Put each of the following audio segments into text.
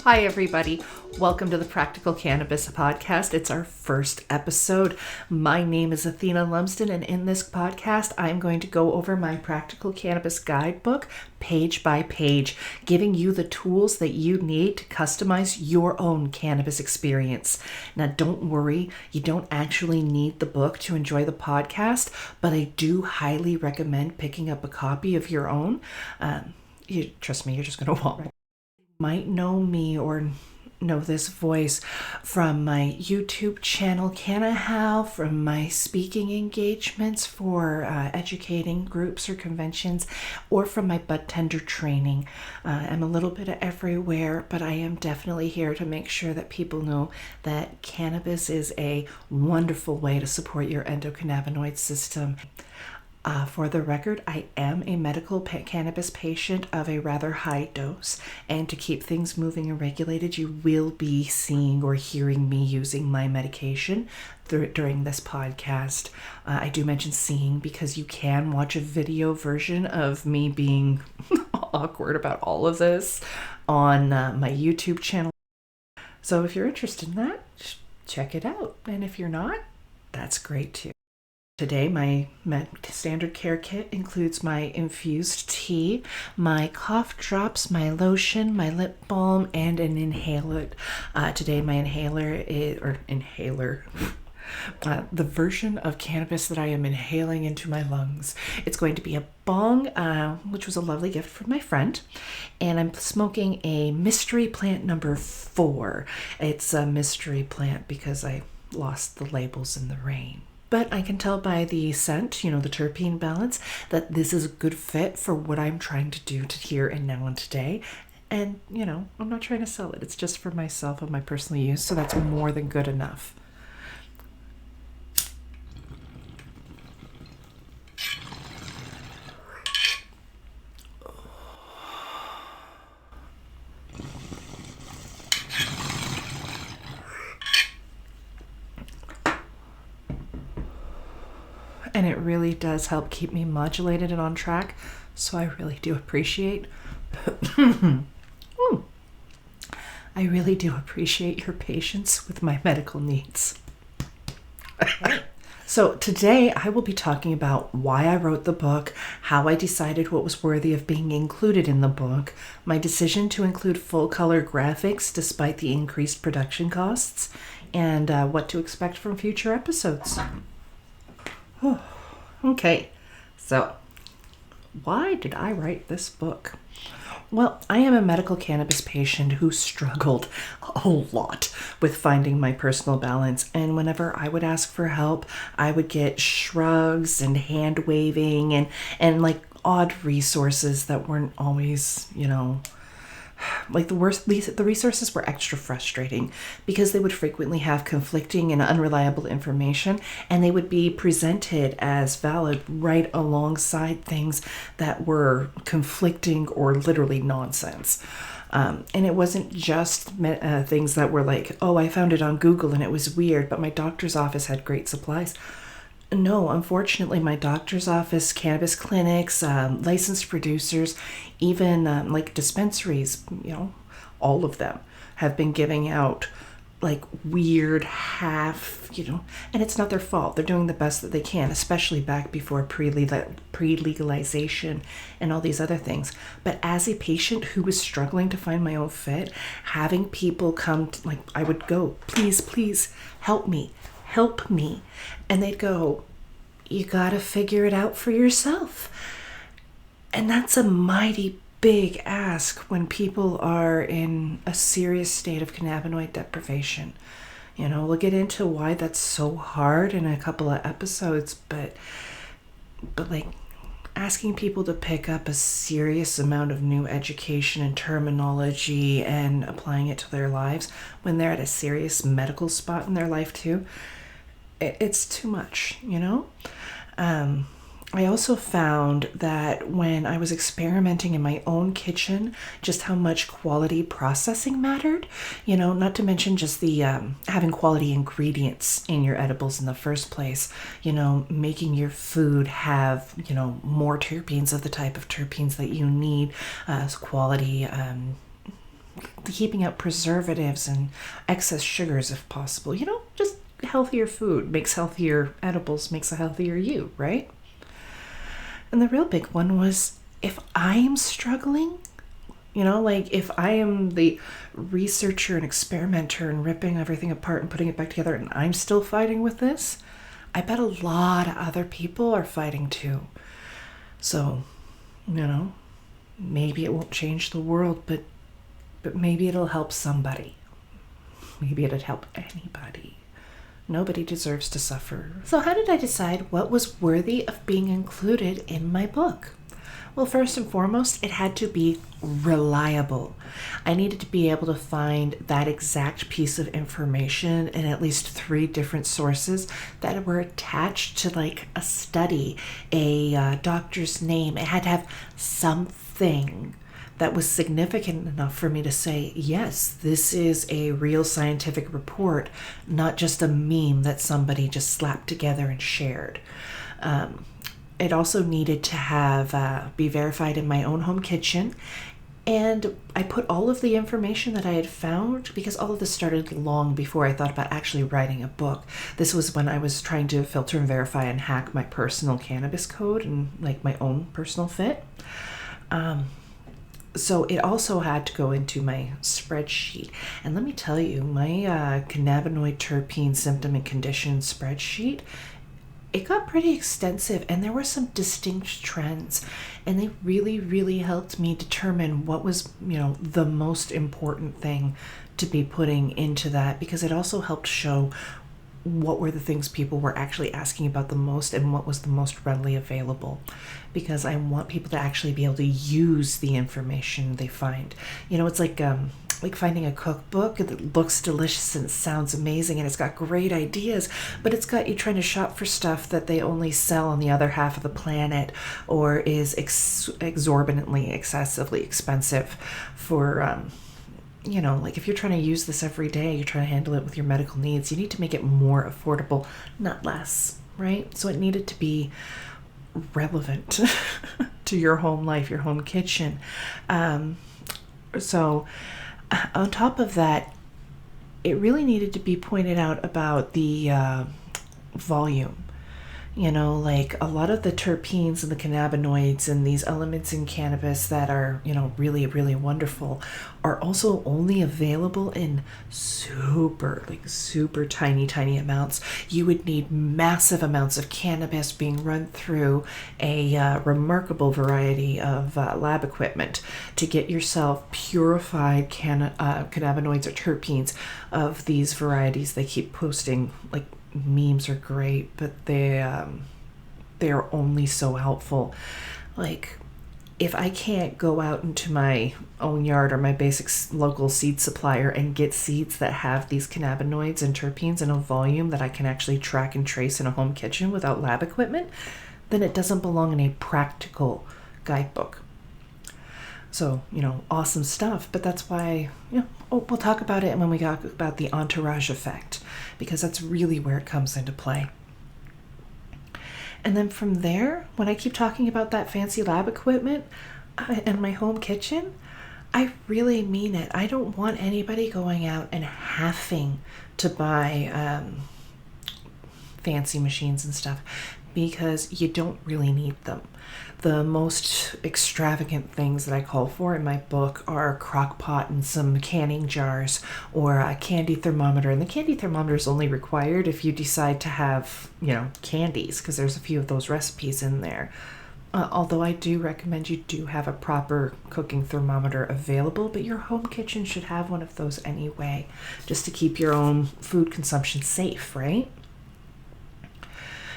Hi, everybody. Welcome to the Practical Cannabis Podcast. It's our first episode. My name is Athena Lumsden, and in this podcast, I'm going to go over my Practical Cannabis Guidebook page by page, giving you the tools that you need to customize your own cannabis experience. Now, don't worry, you don't actually need the book to enjoy the podcast, but I do highly recommend picking up a copy of your own. Trust me, you're just going to want it. Might know me or know this voice from my YouTube channel Canahow, from my speaking engagements for educating groups or conventions, or from my bud tender training. I'm a little bit of everywhere, but I am definitely here to make sure that people know that cannabis is a wonderful way to support your endocannabinoid system. For the record, I am a medical cannabis patient of a rather high dose, and to keep things moving and regulated, you will be seeing or hearing me using my medication during this podcast. I do mention seeing because you can watch a video version of me being awkward about all of this on my YouTube channel. So if you're interested in that, check it out. And if you're not, that's great too. Today, my standard care kit includes my infused tea, my cough drops, my lotion, my lip balm, and an inhaler. Today, my the version of cannabis that I am inhaling into my lungs. It's going to be a bong, which was a lovely gift from my friend. And I'm smoking a mystery plant number 4. It's a mystery plant because I lost the labels in the rain. But I can tell by the scent, the terpene balance, that this is a good fit for what I'm trying to do to here and now and today. And, I'm not trying to sell it. It's just for myself and my personal use, so that's more than good enough. And it really does help keep me modulated and on track, so I really do appreciate I really do appreciate your patience with my medical needs. So today I will be talking about why I wrote the book, how I decided what was worthy of being included in the book, my decision to include full color graphics despite the increased production costs, and what to expect from future episodes. Okay, so why did I write this book? Well, I am a medical cannabis patient who struggled a lot with finding my personal balance, and whenever I would ask for help, I would get shrugs and hand waving and like odd resources that weren't always, like the resources were extra frustrating because they would frequently have conflicting and unreliable information, and they would be presented as valid right alongside things that were conflicting or literally nonsense. And it wasn't just things that were like, oh, I found it on Google and it was weird, but my doctor's office had great supplies. No, unfortunately, my doctor's office, cannabis clinics, licensed producers, even like dispensaries, all of them have been giving out like weird half, and it's not their fault. They're doing the best that they can, especially back before pre-legalization and all these other things. But as a patient who was struggling to find my own fit, having people come, I would go, please, help me. And they'd go, you gotta figure it out for yourself. And that's a mighty big ask when people are in a serious state of cannabinoid deprivation. We'll get into why that's so hard in a couple of episodes, but like asking people to pick up a serious amount of new education and terminology and applying it to their lives when they're at a serious medical spot in their life too, it's too much, I also found that when I was experimenting in my own kitchen, just how much quality processing mattered. Not to mention just the having quality ingredients in your edibles in the first place. Making your food have, more terpenes of the type of terpenes that you need, quality, keeping out preservatives and excess sugars if possible. Just healthier food makes healthier edibles, makes a healthier you, right? And the real big one was, if I'm struggling, if I am the researcher and experimenter and ripping everything apart and putting it back together and I'm still fighting with this, I bet a lot of other people are fighting too. So, maybe it won't change the world, but maybe it'll help somebody. Maybe it'd help anybody. Nobody deserves to suffer. So how did I decide what was worthy of being included in my book? Well, first and foremost, it had to be reliable. I needed to be able to find that exact piece of information in at least 3 different sources that were attached to like a study, a doctor's name. It had to have something that was significant enough for me to say, yes, this is a real scientific report, not just a meme that somebody just slapped together and shared. It also needed to have be verified in my own home kitchen. And I put all of the information that I had found, because all of this started long before I thought about actually writing a book. This was when I was trying to filter and verify and hack my personal cannabis code and like my own personal fit. So it also had to go into my spreadsheet. And let me tell you, my cannabinoid terpene symptom and condition spreadsheet, it got pretty extensive, and there were some distinct trends, and they really, really helped me determine what was, the most important thing to be putting into that, because it also helped show what were the things people were actually asking about the most and what was the most readily available, because I want people to actually be able to use the information they find. It's like finding a cookbook that looks delicious and it sounds amazing and it's got great ideas, but it's got you trying to shop for stuff that they only sell on the other half of the planet, or is exorbitantly, excessively expensive for like if you're trying to use this every day, you're trying to handle it with your medical needs, you need to make it more affordable, not less, right? So it needed to be relevant to your home life, your home kitchen. So on top of that, it really needed to be pointed out about the volume. Like a lot of the terpenes and the cannabinoids and these elements in cannabis that are, really, really wonderful are also only available in super tiny amounts. You would need massive amounts of cannabis being run through a remarkable variety of lab equipment to get yourself purified cannabinoids or terpenes of these varieties. They keep posting, like, memes are great, but they are only so helpful. Like, if I can't go out into my own yard or my basic local seed supplier and get seeds that have these cannabinoids and terpenes in a volume that I can actually track and trace in a home kitchen without lab equipment, then it doesn't belong in a practical guidebook. So, awesome stuff. But that's why, we'll talk about it when we talk about the entourage effect, because that's really where it comes into play. And then from there, when I keep talking about that fancy lab equipment and my home kitchen, I really mean it. I don't want anybody going out and having to buy fancy machines and stuff, because you don't really need them. The most extravagant things that I call for in my book are a crock pot and some canning jars, or a candy thermometer. And the candy thermometer is only required if you decide to have, candies, because there's a few of those recipes in there. Although I do recommend you do have a proper cooking thermometer available, but your home kitchen should have one of those anyway, just to keep your own food consumption safe, right?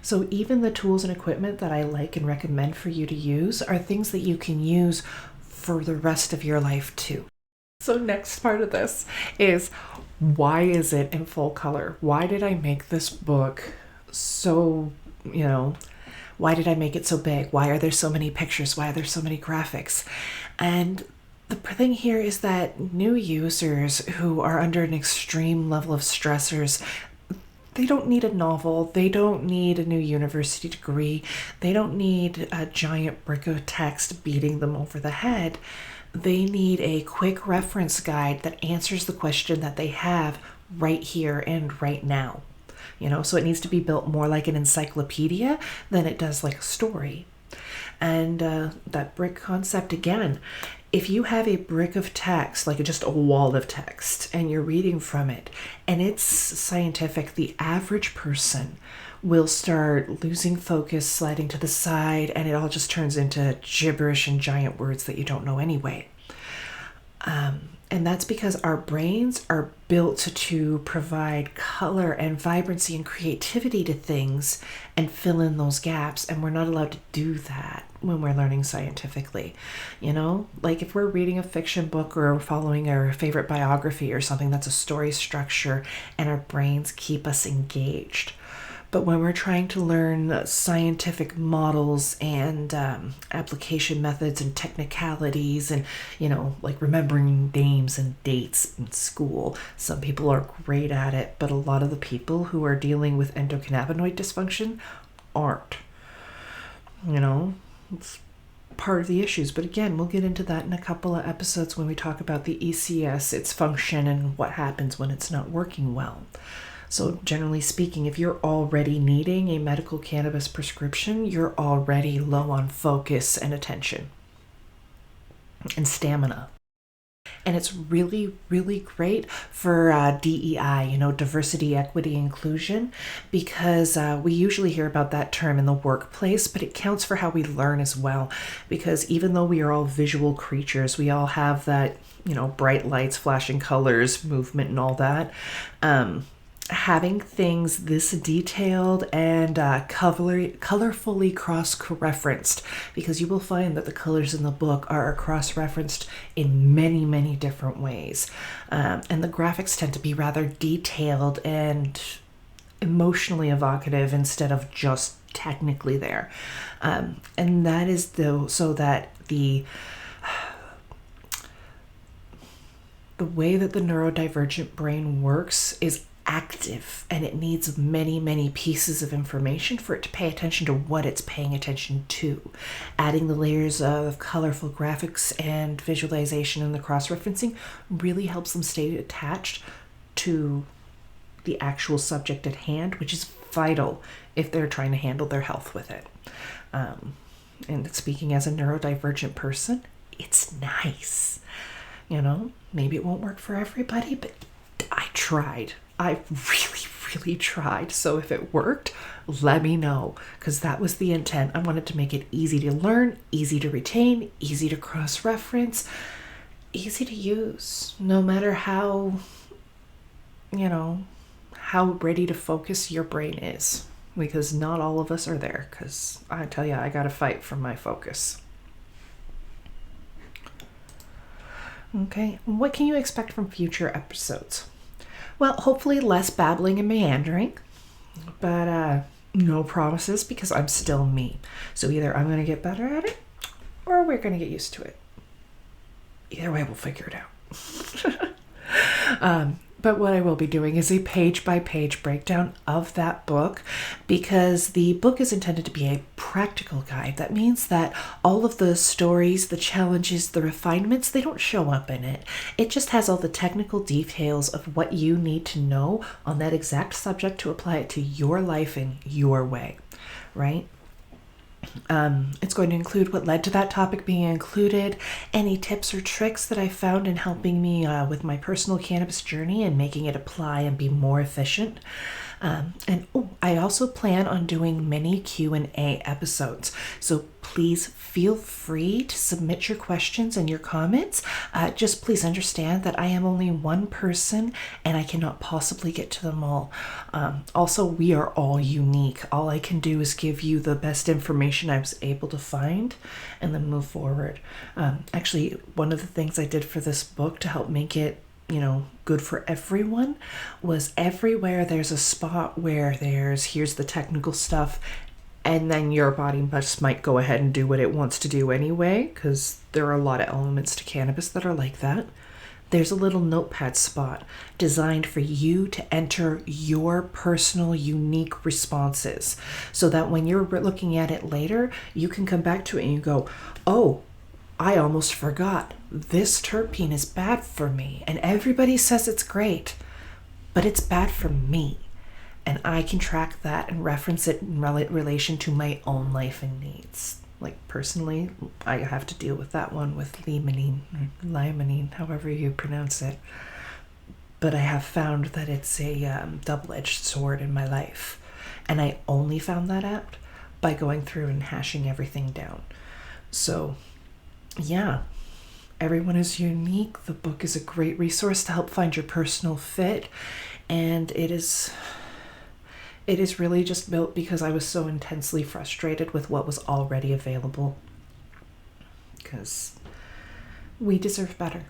So even the tools and equipment that I like and recommend for you to use are things that you can use for the rest of your life too. So next part of this is, why is it in full color? Why did I make this book so, Why did I make it so big? Why are there so many pictures? Why are there so many graphics? And the thing here is that new users who are under an extreme level of stressors, they don't need a novel. They don't need a new university degree. They don't need a giant brick of text beating them over the head. They need a quick reference guide that answers the question that they have right here and right now. So it needs to be built more like an encyclopedia than it does like a story. And that brick concept again, if you have a brick of text, like just a wall of text, and you're reading from it, and it's scientific, the average person will start losing focus, sliding to the side, and it all just turns into gibberish and giant words that you don't know anyway. And that's because our brains are built to provide color and vibrancy and creativity to things and fill in those gaps. And we're not allowed to do that when we're learning scientifically. Like if we're reading a fiction book or following our favorite biography or something, that's a story structure and our brains keep us engaged. But when we're trying to learn scientific models and application methods and technicalities and, like remembering names and dates in school, some people are great at it, but a lot of the people who are dealing with endocannabinoid dysfunction aren't. It's part of the issues. But again, we'll get into that in a couple of episodes when we talk about the ECS, its function, and what happens when it's not working well. So generally speaking, if you're already needing a medical cannabis prescription, you're already low on focus and attention and stamina. And it's really, really great for DEI, diversity, equity, inclusion, because we usually hear about that term in the workplace, but it counts for how we learn as well. Because even though we are all visual creatures, we all have that, bright lights, flashing colors, movement, and all that. Having things this detailed and colorfully cross-referenced, because you will find that the colors in the book are cross-referenced in many, many different ways. And the graphics tend to be rather detailed and emotionally evocative instead of just technically there. And that is so that the way that the neurodivergent brain works is active, and it needs many, many pieces of information for it to pay attention to what it's paying attention to. Adding the layers of colorful graphics and visualization and the cross-referencing really helps them stay attached to the actual subject at hand, which is vital if they're trying to handle their health with it. And speaking as a neurodivergent person, it's nice. Maybe it won't work for everybody, but I tried. I really, really tried. So if it worked, let me know, because that was the intent. I wanted to make it easy to learn, easy to retain, easy to cross-reference, easy to use, no matter how ready to focus your brain is, because not all of us are there, because I tell you, I got to fight for my focus. Okay, what can you expect from future episodes? Well, hopefully less babbling and meandering, but no promises, because I'm still me. So either I'm going to get better at it, or we're going to get used to it. Either way, we'll figure it out. But what I will be doing is a page-by-page breakdown of that book, because the book is intended to be a practical guide. That means that all of the stories, the challenges, the refinements, they don't show up in it. It just has all the technical details of what you need to know on that exact subject to apply it to your life in your way, right? It's going to include what led to that topic being included, any tips or tricks that I found in helping me with my personal cannabis journey and making it apply and be more efficient. I also plan on doing mini Q&A episodes. So please feel free to submit your questions and your comments. Just please understand that I am only one person and I cannot possibly get to them all. Also, we are all unique. All I can do is give you the best information I was able to find and then move forward. Actually, one of the things I did for this book to help make it good for everyone was everywhere there's a spot where here's the technical stuff, and then your body just might go ahead and do what it wants to do anyway, because there are a lot of elements to cannabis that are like that. There's a little notepad spot designed for you to enter your personal unique responses, so that when you're looking at it later, you can come back to it and you go, oh, I almost forgot. This terpene is bad for me, and everybody says it's great, but it's bad for me. And I can track that and reference it in relation to my own life and needs. Like personally, I have to deal with that one with limonene, however you pronounce it. But I have found that it's a double-edged sword in my life. And I only found that out by going through and hashing everything down. So, yeah, everyone is unique. The book is a great resource to help find your personal fit. And it is really just built because I was so intensely frustrated with what was already available. Because we deserve better.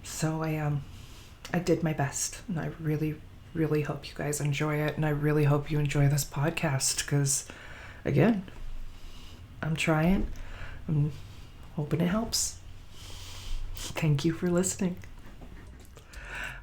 So I did my best, and I really, really hope you guys enjoy it, and I really hope you enjoy this podcast, because, again, I'm trying. I'm hoping it helps. Thank you for listening.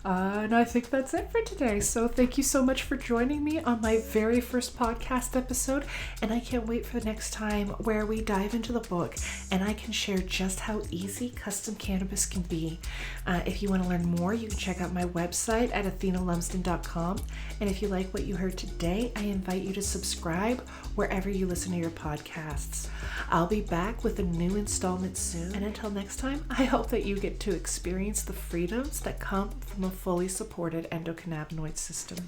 And I think that's it for today. So thank you so much for joining me on my very first podcast episode. And I can't wait for the next time where we dive into the book and I can share just how easy custom cannabis can be. If you want to learn more, you can check out my website at athenalumsden.com. And if you like what you heard today, I invite you to subscribe wherever you listen to your podcasts. I'll be back with a new installment soon. And until next time, I hope that you get to experience the freedoms that come from a fully supported endocannabinoid system.